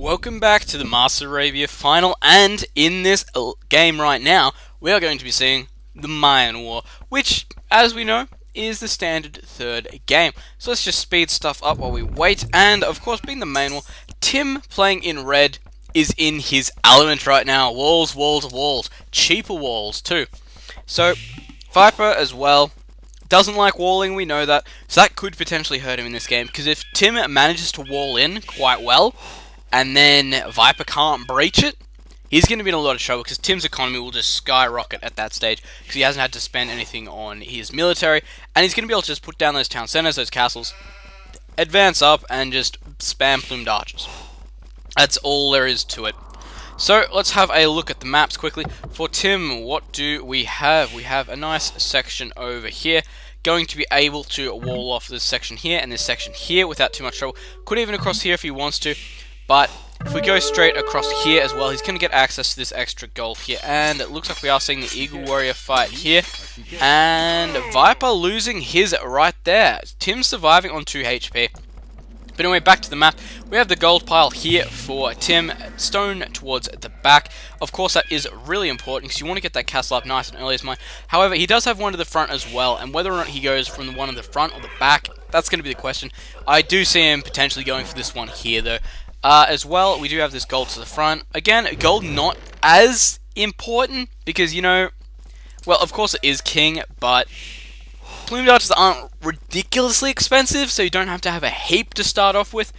Welcome back to the Master Arabia final, and in this game right now, we are going to be seeing the Mayan War, which, as we know, is the standard third game. So let's just speed stuff up while we wait, and of course, being the main war, Tim playing in red is in his element right now. Walls, walls, walls. Cheaper walls, too. So, Viper as well. Doesn't like walling, we know that, so that could potentially hurt him in this game, because if Tim manages to wall in quite well, and then Viper can't breach it, he's going to be in a lot of trouble, because Tim's economy will just skyrocket at that stage, because he hasn't had to spend anything on his military, and he's going to be able to just put down those town centers, those castles, advance up, and just spam plumed archers. That's all there is to it. So, let's have a look at the maps quickly. For Tim, what do we have? We have a nice section over here. Going to be able to wall off this section here and this section here without too much trouble. Could even across here if he wants to. But if we go straight across here as well, he's going to get access to this extra gold here. And it looks like we are seeing the Eagle Warrior fight here. And Viper losing his right there. Tim surviving on 2 HP. But anyway, back to the map. We have the gold pile here for Tim, stone towards the back. Of course, that is really important because you want to get that castle up nice and early as mine. However, he does have one to the front as well, and whether or not he goes from the one in the front or the back, that's going to be the question. I do see him potentially going for this one here, though. As well, we do have this gold to the front. Again, gold not as important because, you know, well, of course it is king, but plumed archers aren't ridiculously expensive, so you don't have to have a heap to start off with.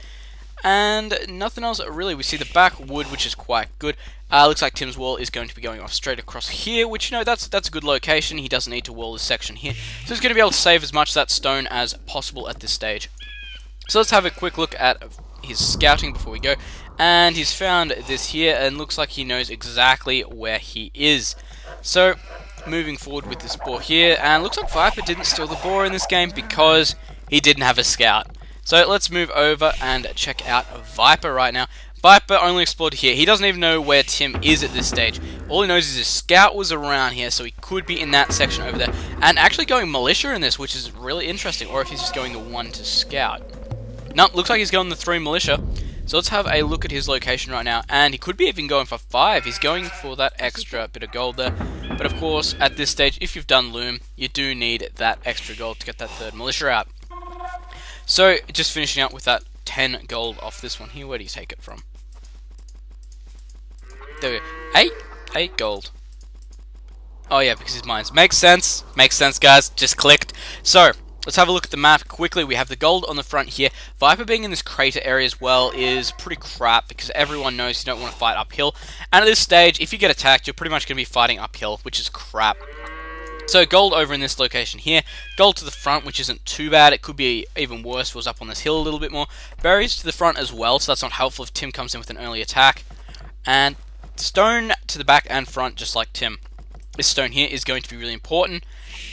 And nothing else really. We see the back wood, which is quite good. Looks like Tim's wall is going to be going off straight across here, which, you know, that's a good location. He doesn't need to wall this section here. So he's going to be able to save as much of that stone as possible at this stage. So let's have a quick look at his scouting before we go. And he's found this here, and looks like he knows exactly where he is. So moving forward with this boar here, and looks like Viper didn't steal the boar in this game because he didn't have a scout. So let's move over and check out Viper right now. Viper only explored here. He doesn't even know where Tim is at this stage. All he knows is his scout was around here, so he could be in that section over there. And actually going militia in this, which is really interesting, or if he's just going the 1 to scout. Nope, looks like he's going the 3 militia. So let's have a look at his location right now, and he could be even going for 5. He's going for that extra bit of gold there. But of course, at this stage, if you've done loom, you do need that extra gold to get that 3rd militia out. So, just finishing up with that 10 gold off this one here. Where do you take it from? There we go. 8 gold. Oh yeah, because his mines. Makes sense, guys. Just clicked. So, let's have a look at the map quickly. We have the gold on the front here. Viper being in this crater area as well is pretty crap because everyone knows you don't want to fight uphill. And at this stage, if you get attacked, you're pretty much going to be fighting uphill, which is crap. So gold over in this location here. Gold to the front, which isn't too bad. It could be even worse if it was up on this hill a little bit more. Berries to the front as well, so that's not helpful if Tim comes in with an early attack. And stone to the back and front, just like Tim. This stone here is going to be really important.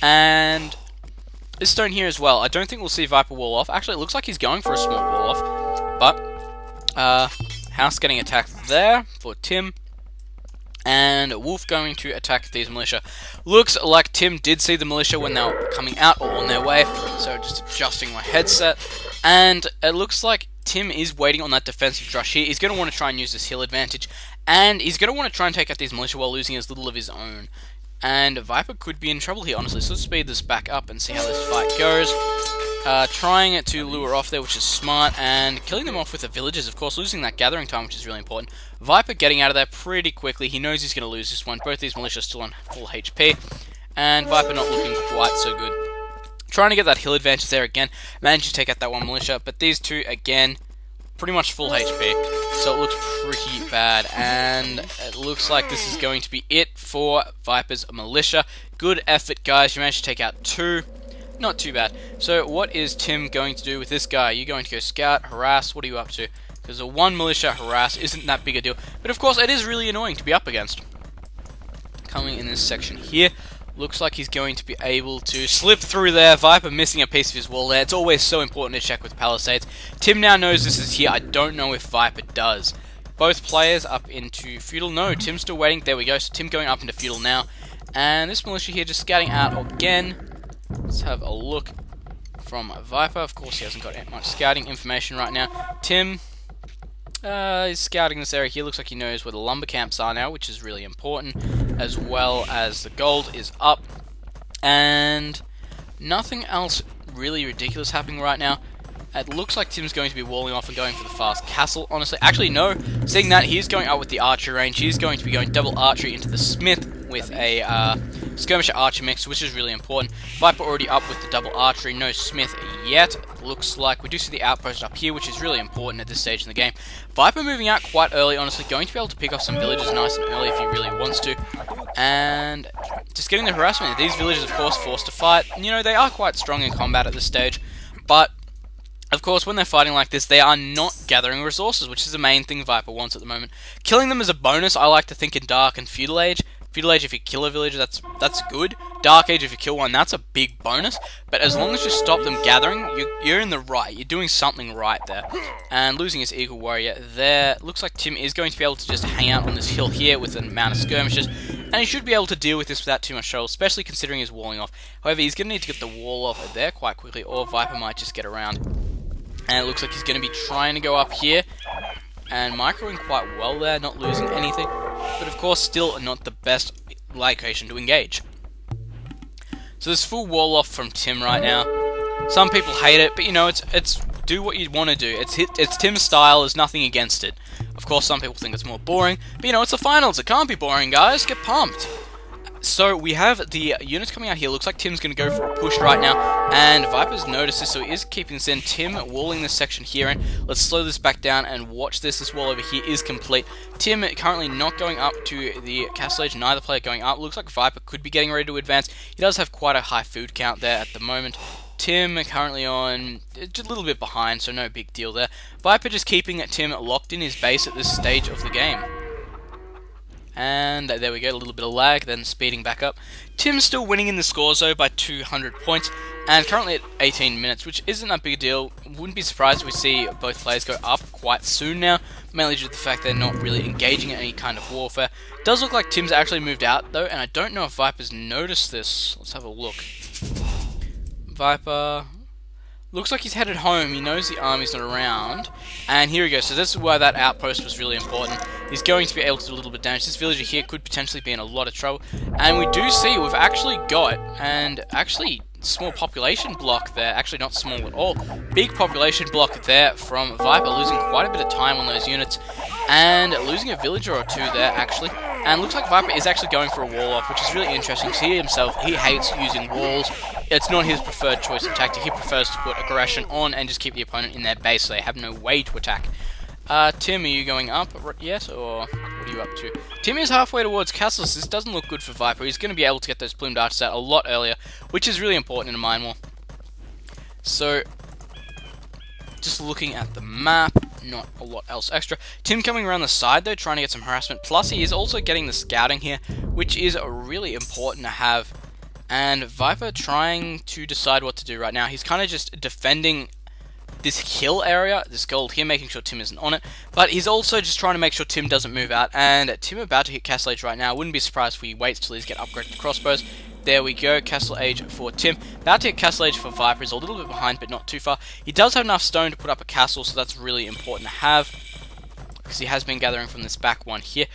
And this stone here as well. I don't think we'll see Viper wall off. Actually, it looks like he's going for a small wall off. But, house getting attacked there for Tim. And Wolf going to attack these militia. Looks like Tim did see the militia when they were coming out or on their way. So just adjusting my headset. And it looks like Tim is waiting on that defensive rush here. He's going to want to try and use this hill advantage. And he's going to want to try and take out these militia while losing as little of his own. And Viper could be in trouble here, honestly. So let's speed this back up and see how this fight goes. Trying to lure off there, which is smart, and killing them off with the villagers, of course, losing that gathering time, which is really important. Viper getting out of there pretty quickly. He knows he's going to lose this one. Both these militia still on full HP, and Viper not looking quite so good. Trying to get that hill advantage there again. Managed to take out that one militia, but these two, again, pretty much full HP. So it looks pretty bad, and it looks like this is going to be it for Viper's militia. Good effort, guys. You managed to take out 2. Not too bad. So what is Tim going to do with this guy? Are you going to go scout, harass? What are you up to? Because a 1 militia harass isn't that big a deal. But of course, it is really annoying to be up against. Coming in this section here. Looks like he's going to be able to slip through there. Viper missing a piece of his wall there. It's always so important to check with palisades. Tim now knows this is here. I don't know if Viper does. Both players up into feudal. No, Tim's still waiting. There we go. So Tim going up into feudal now. And this militia here just scouting out again. Let's have a look from Viper. Of course, he hasn't got much scouting information right now. Tim He's scouting this area here. Looks like he knows where the lumber camps are now, which is really important, as well as the gold is up. And nothing else really ridiculous happening right now. It looks like Tim's going to be walling off and going for the fast castle, honestly. Actually, no. Seeing that, he's going up with the archery range. He's going to be going double archery into the smith with a skirmisher archer mix, which is really important. Viper already up with the double archery. No smith yet. Looks like we do see the outpost up here, which is really important at this stage in the game. Viper moving out quite early, honestly. Going to be able to pick off some villages nice and early if he really wants to. And just getting the harassment. These villages, of course, forced to fight. You know, they are quite strong in combat at this stage. But of course, when they're fighting like this, they are not gathering resources, which is the main thing Viper wants at the moment. Killing them is a bonus. I like to think in Dark and Feudal Age. Feudal Age, if you kill a village, that's good. Dark Age, if you kill one, that's a big bonus. But as long as you stop them gathering, you're in the right. You're doing something right there. And losing his Eagle Warrior there. Looks like Tim is going to be able to just hang out on this hill here with an amount of skirmishes. And he should be able to deal with this without too much trouble, especially considering his walling off. However, he's going to need to get the wall off there quite quickly, or Viper might just get around. And it looks like he's going to be trying to go up here. And microing quite well there, not losing anything. But of course, still not the best location to engage. So there's full wall off from Tim right now. Some people hate it, but you know, it's do what you want to do. It's Tim's style, there's nothing against it. Of course, some people think it's more boring. But you know, it's the finals, it can't be boring, guys. Get pumped. So we have the units coming out here. Looks like Tim's going to go for a push right now, and Viper's noticed this, so he is keeping this in. Tim walling this section here in. Let's slow this back down and watch this. This wall over here is complete. Tim currently not going up to the castle edge, neither player going up. Looks like Viper could be getting ready to advance. He does have quite a high food count there at the moment. Tim currently on just a little bit behind, so no big deal there. Viper just keeping Tim locked in his base at this stage of the game. And there we go, a little bit of lag, then speeding back up. Tim's still winning in the scores though by 200 points, and currently at 18 minutes, which isn't a big deal. Wouldn't be surprised if we see both players go up quite soon now, mainly due to the fact they're not really engaging in any kind of warfare. Does look like Tim's actually moved out though, and I don't know if Viper's noticed this. Let's have a look. Viper looks like he's headed home. He knows the army's not around. And here we go. So this is why that outpost was really important. He's going to be able to do a little bit of damage. This villager here could potentially be in a lot of trouble. And we do see we've actually got, and actually small population block there. Actually not small at all. Big population block there from Viper, losing quite a bit of time on those units. And losing a villager or two there, actually. And looks like Viper is actually going for a wall off, which is really interesting. He himself, he hates using walls. It's not his preferred choice of tactic. He prefers to put aggression on and just keep the opponent in their base so they have no way to attack. Tim, are you going up yet, or what are you up to? Tim is halfway towards castles. This doesn't look good for Viper. He's going to be able to get those plumed archers out a lot earlier, which is really important in a mine war. So, just looking at the map, not a lot else extra. Tim coming around the side though, trying to get some harassment. Plus he is also getting the scouting here, which is really important to have. And Viper trying to decide what to do right now. He's kind of just defending this hill area, this gold here, making sure Tim isn't on it. But he's also just trying to make sure Tim doesn't move out. And Tim about to hit Castle Age right now. Wouldn't be surprised if he waits till he's get upgraded to crossbows. There we go, Castle Age for Tim. About to hit Castle Age for Viper. Is a little bit behind, but not too far. He does have enough stone to put up a castle, so that's really important to have, because he has been gathering from this back one here.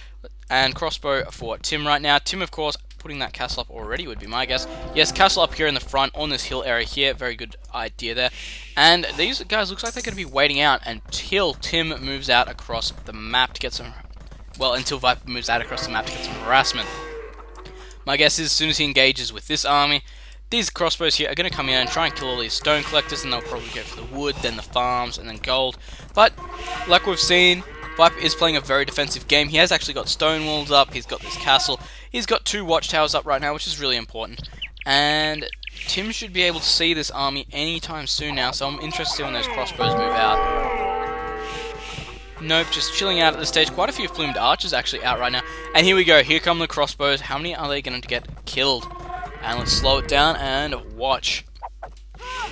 And crossbow for Tim right now. Tim, of course, putting that castle up already would be my guess. Yes, castle up here in the front on this hill area here. Very good idea there. And these guys looks like they're going to be waiting out until Tim moves out across the map to get some... Well, until Viper moves out across the map to get some harassment. My guess is as soon as he engages with this army, these crossbows here are going to come in and try and kill all these stone collectors, and they'll probably go for the wood, then the farms, and then gold. But, like we've seen, Viper is playing a very defensive game. He has actually got stone walls up, he's got this castle, he's got 2 watchtowers up right now, which is really important. And Tim should be able to see this army anytime soon now, so I'm interested when those crossbows move out. Nope, just chilling out at this stage. Quite a few plumed archers actually out right now. And here we go, here come the crossbows. How many are they going to get killed? And let's slow it down and watch.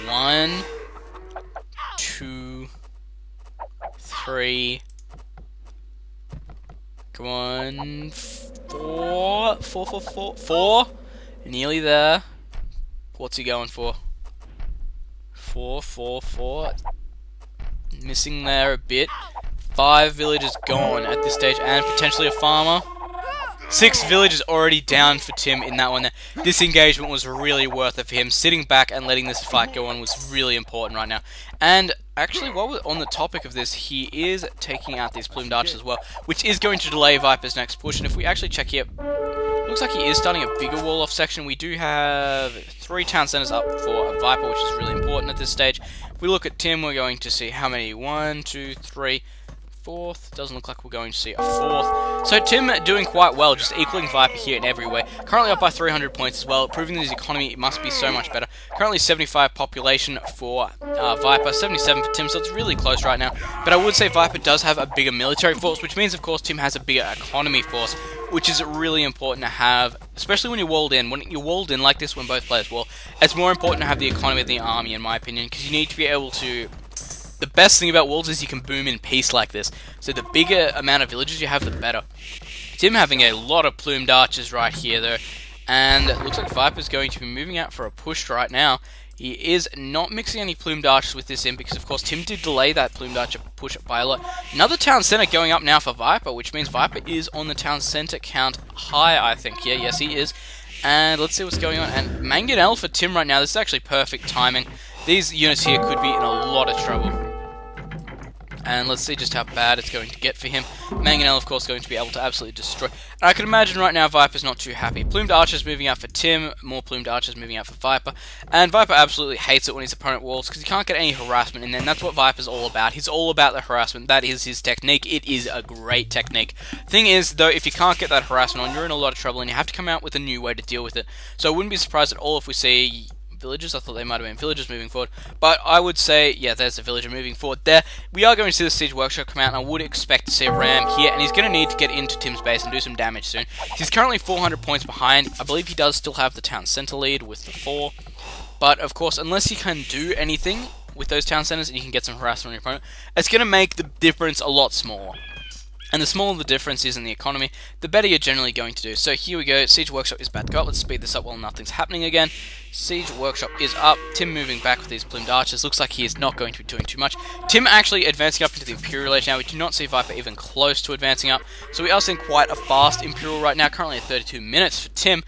1, 2, 3. Come on. 4. 4. Nearly there. What's he going for? 4. Missing there a bit. 5 villagers gone at this stage, and potentially a farmer. 6 villagers already down for Tim in that one there. This engagement was really worth it for him. Sitting back and letting this fight go on was really important right now. And actually, while we're on the topic of this, he is taking out these plumed archers as well, which is going to delay Viper's next push. And if we actually check here, looks like he is starting a bigger wall-off section. We do have 3 town centers up for a Viper, which is really important at this stage. If we look at Tim, we're going to see how many. 1, 2, 3... fourth. Doesn't look like we're going to see a 4th. So Tim doing quite well, just equaling Viper here in every way. Currently up by 300 points as well, proving that his economy must be so much better. Currently 75 population for Viper, 77 for Tim, so it's really close right now. But I would say Viper does have a bigger military force, which means of course Tim has a bigger economy force, which is really important to have, especially when you're walled in. When you're walled in like this, when both players wall, it's more important to have the economy than the army, in my opinion, because you need to be able to... The best thing about walls is you can boom in peace like this. So the bigger amount of villages you have, the better. Tim having a lot of plumed archers right here, though. And it looks like Viper's going to be moving out for a push right now. He is not mixing any plumed archers with this in, because of course Tim did delay that plumed archer push by a lot. Another town center going up now for Viper, which means Viper is on the town center count high, I think. Yeah, yes he is. And let's see what's going on. And Mangonel for Tim right now. This is actually perfect timing. These units here could be in a lot of trouble. And let's see just how bad it's going to get for him. Mangonel, of course, going to be able to absolutely destroy. And I can imagine right now Viper's not too happy. Plumed archers moving out for Tim, more plumed archers moving out for Viper. And Viper absolutely hates it when his opponent walls, because he can't get any harassment in there, and that's what Viper's all about. He's all about the harassment. That is his technique. It is a great technique. Thing is, though, if you can't get that harassment on, you're in a lot of trouble, and you have to come out with a new way to deal with it. So I wouldn't be surprised at all if we see... villagers. I thought they might have been villagers moving forward, but I would say, yeah, there's a villager moving forward there. We are going to see the Siege Workshop come out, and I would expect to see a ram here, and he's going to need to get into Tim's base and do some damage soon. He's currently 400 points behind. I believe he does still have the town center lead with the 4, but of course, unless he can do anything with those town centers and you can get some harassment on your opponent, it's going to make the difference a lot smaller. And the smaller the difference is in the economy, the better you're generally going to do. So here we go, Siege Workshop is back to go up. Let's speed this up while nothing's happening again. Siege Workshop is up. Tim moving back with these plumed archers. Looks like he is not going to be doing too much. Tim actually advancing up into the Imperial Age now. We do not see Viper even close to advancing up. So we are seeing quite a fast Imperial right now, currently at 32 minutes for Tim.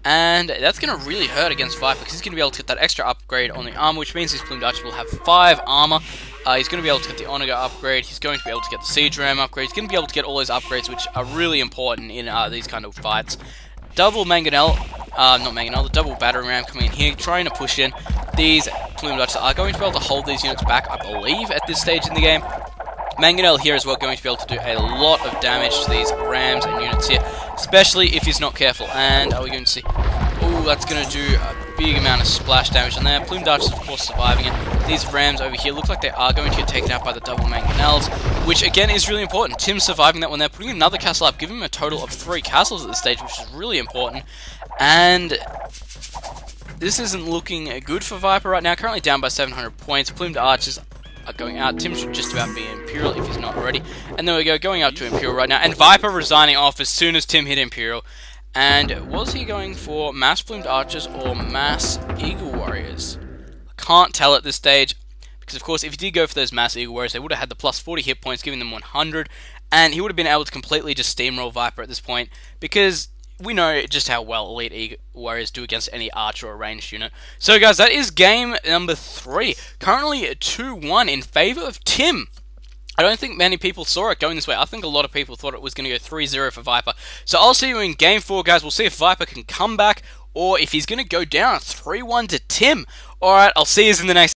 And that's going to really hurt against Viper, because he's going to be able to get that extra upgrade on the armor, which means his plumed archer will have 5 armor. He's going to be able to get the Onager upgrade, he's going to be able to get the Siege Ram upgrade, he's going to be able to get all those upgrades, which are really important in these kind of fights. Double Mangonel, not Mangonel, the double Battering Ram coming in here, trying to push in. These plumed archers are going to be able to hold these units back, I believe, at this stage in the game. Mangonel here as well, going to be able to do a lot of damage to these rams and units here, especially if he's not careful. And are we going to see... Oh, that's going to do a big amount of splash damage on there. Plumed archers, of course, surviving it. These rams over here look like they are going to get taken out by the double Mangonels, which again is really important. Tim surviving that one there, putting another castle up, giving him a total of 3 castles at this stage, which is really important. And this isn't looking good for Viper right now, currently down by 700 points. Plumed archers are going out. Tim should just about be Imperial if he's not already. And there we go, going up to Imperial right now. And Viper resigning off as soon as Tim hit Imperial. And was he going for mass plumed archers or mass eagle warriors? I can't tell at this stage, because of course if he did go for those mass eagle warriors, they would have had the plus 40 hit points, giving them 100, and he would have been able to completely just steamroll Viper at this point, because we know just how well elite eagle warriors do against any archer or ranged unit. So guys, that is game number 3, currently 2-1 in favor of Tim. I don't think many people saw it going this way. I think a lot of people thought it was going to go 3-0 for Viper. So I'll see you in Game 4, guys. We'll see if Viper can come back, or if he's going to go down 3-1 to Tim. Alright, I'll see you in the next